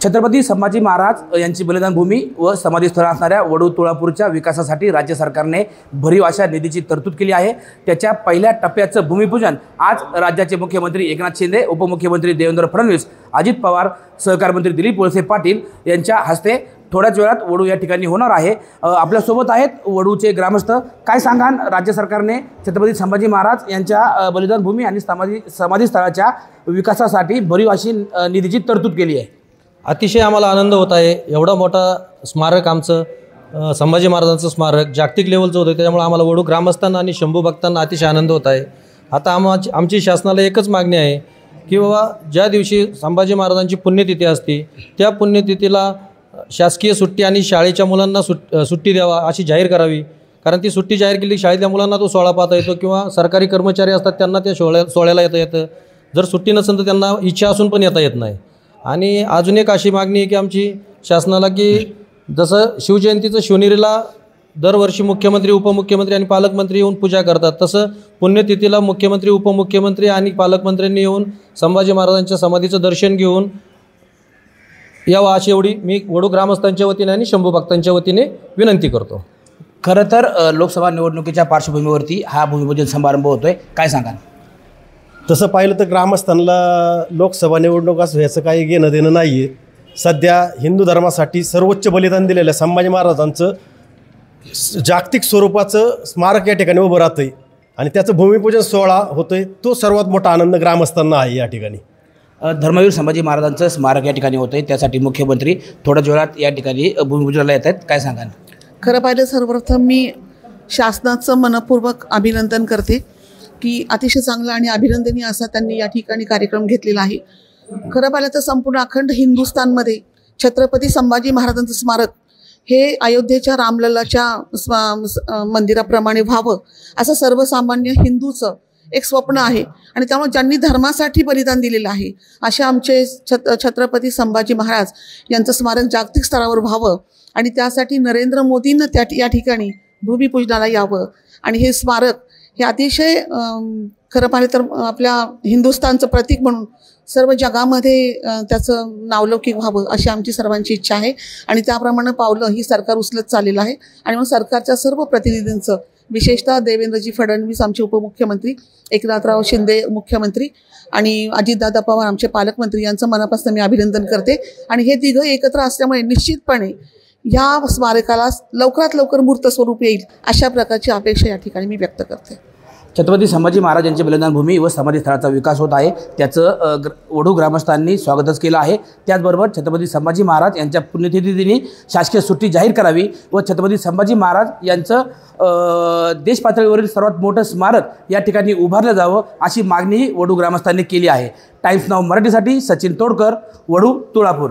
छत्रपती संभाजी महाराज यांची बलिदान भूमी व समाधीस्थळ असणाऱ्या वडू तुळापूरच्या विकासासाठी राज्य सरकारने भरीव अशा निधीची तरतूद केली आहे। त्याच्या पहिल्या टप्प्याचं भूमिपूजन आज राज्याचे मुख्यमंत्री एकनाथ शिंदे, उपमुख्यमंत्री देवेंद्र फडणवीस, अजित पवार, सहकार मंत्री दिलीप वळसे पाटील यांच्या हस्ते थोड्याच वेळात वडू या ठिकाणी होणार आहे। आपल्यासोबत आहेत वडूचे ग्रामस्थ। काय सांगाल, राज्य सरकारने छत्रपती संभाजी महाराज यांच्या बलिदान भूमी आणि समाधीस्थळाच्या विकासासाठी भरीव अशी निधीची तरतूद केली आहे। अतिशय आम्हाला आनंद होत आहे। एवढा मोठा स्मारक आमचं संभाजी महाराजांचं स्मारक जागतिक लेवलचं होतं, त्यामुळे आम्हाला वडू ग्रामस्थांना आणि शंभू भक्तांना अतिशय आनंद होत आहे। आता आमची शासनाला एकच मागणी आहे की बाबा ज्या दिवशी संभाजी महाराजांची पुण्यतिथी असते त्या पुण्यतिथीला शासकीय सुट्टी आणि शाळेच्या मुलांना सुट्टी द्यावा अशी जाहीर करावी। कारण ती सुट्टी जाहीर केली शाळेतल्या मुलांना तो सोहळा पाहता येतो किंवा सरकारी कर्मचारी असतात त्यांना त्या सोहळ्याला येता येतं। जर सुट्टी नसेल तर त्यांना इच्छा असून पण येता येत नाही। आणि अजून एक अशी मागणी आहे की आमची शासनाला की जसं शिवजयंतीचं शिवनेरीला दरवर्षी मुख्यमंत्री, उपमुख्यमंत्री आणि पालकमंत्री येऊन पूजा करतात, तसं पुण्यतिथीला मुख्यमंत्री, उपमुख्यमंत्री आणि पालकमंत्र्यांनी येऊन संभाजी महाराजांच्या समाधीचं दर्शन घेऊन यावं अशी एवढी मी वडू ग्रामस्थांच्या वतीने आणि शंभू भक्तांच्या वतीने विनंती करतो। खरं तर लोकसभा निवडणुकीच्या पार्श्वभूमीवरती हा भूमिपूजन समारंभ होतोय, काय सांगाल? तसं पाहिलं तर ग्रामस्थांना लोकसभा निवडणूक असं याचं काही घेणं देणं नाही आहे। सध्या हिंदू धर्मासाठी सर्वोच्च बलिदान दिलेल्या संभाजी महाराजांचं जागतिक स्वरूपाचं स्मारक या ठिकाणी उभं राहतं आहे आणि त्याचं भूमिपूजन सोहळा होतोय, तो सर्वात मोठा आनंद ग्रामस्थांना आहे। या ठिकाणी धर्मवीर संभाजी महाराजांचं स्मारक या ठिकाणी होतंय, त्यासाठी मुख्यमंत्री थोड्याच वेळात या ठिकाणी भूमिपूजनाला येत आहेत, काय सांगाल? खरं पाहिलं सर्वप्रथम मी शासनाचं मनपूर्वक अभिनंदन करते की अतिशय चांगला आणि अभिनंदनीय असा त्यांनी या ठिकाणी कार्यक्रम घेतलेला आहे। खरं पाहिलं तर संपूर्ण अखंड हिंदुस्थानमध्ये छत्रपती संभाजी महाराजांचं स्मारक हे अयोध्येच्या रामलल्लाच्या मंदिराप्रमाणे व्हावं असं सर्वसामान्य हिंदूचं एक स्वप्न आहे आणि त्यामुळे ज्यांनी धर्मासाठी बलिदान दिलेलं आहे असे आमचे छत्रपती संभाजी महाराज यांचं स्मारक जागतिक स्तरावर व्हावं आणि त्यासाठी नरेंद्र मोदींना या ठिकाणी भूमिपूजनाला यावं आणि हे स्मारक हे अतिशय खरं पाहिलं तर आपल्या हिंदुस्थानचं प्रतीक म्हणून सर्व जगामध्ये त्याचं नावलौकिक व्हावं अशी आमची सर्वांची इच्छा आहे आणि त्याप्रमाणे पावलं ही सरकार उचलत चाललेलं आहे। आणि मग सरकारच्या सर्व प्रतिनिधींचं, विशेषतः देवेंद्रजी फडणवीस आमचे उपमुख्यमंत्री, एकनाथराव शिंदे मुख्यमंत्री आणि अजितदादा पवार आमचे पालकमंत्री यांचं मनापासून मी अभिनंदन करते। आणि हे तिघं एकत्र असल्यामुळे निश्चितपणे या स्मारकाला लवकरात लवकर मूर्त स्वरूप येईल अशा प्रकारची अपेक्षा या ठिकाणी मी व्यक्त करते। छत्रपती संभाजी महाराज यांची बलिदान भूमी व समाधीस्थळाचा विकास होत आहे, त्याचं वडू ग्रामस्थांनी स्वागतच केलं आहे। त्याचबरोबर छत्रपती संभाजी महाराज यांच्या पुण्यतिथीदिनी शासकीय सुट्टी जाहीर करावी व छत्रपती संभाजी महाराज यांचं देश पातळीवरील सर्वात मोठं स्मारक या ठिकाणी उभारलं जावं अशी मागणीही वडू ग्रामस्थांनी केली आहे। टाइम्स नाऊ मराठीसाठी सचिन तोडकर, वडू तुळापूर।